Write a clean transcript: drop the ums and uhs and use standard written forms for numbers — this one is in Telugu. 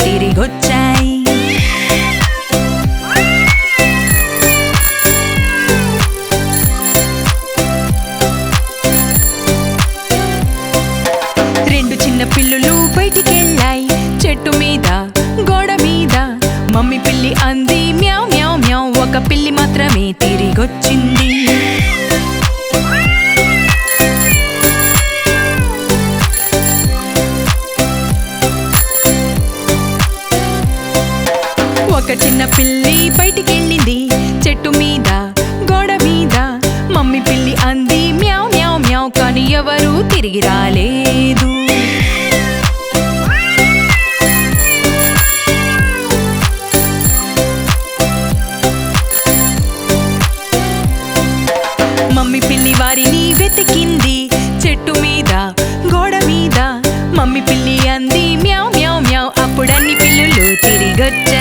తిరిగొచ్చాయి. రెండు చిన్న పిల్లులు బయటికెళ్ళాయి చెట్టు మీద గోడ మీద. మమ్మీ పిల్లి అంది మ్యావ్ మ్యావ్ మ్యావ్, ఒక పిల్లి మాత్రమే తిరిగొచ్చింది. ఒక చిన్న పిల్లి బయటికెళ్ళింది చెట్టు మీద గోడ మీద. మమ్మీ పిల్లి అంది మ్యావ్ మ్యావ్ మ్యావ్, కానీ ఎవరూ తిరిగి రాలేదు. మమ్మీ పిల్లి వారిని వెతికింది చెట్టు మీద గోడ మీద. మమ్మీ పిల్లి అంది మ్యావ్ మ్యావ్ మ్యావ్, అప్పుడన్ని పిల్లులు తిరిగొచ్చాయి.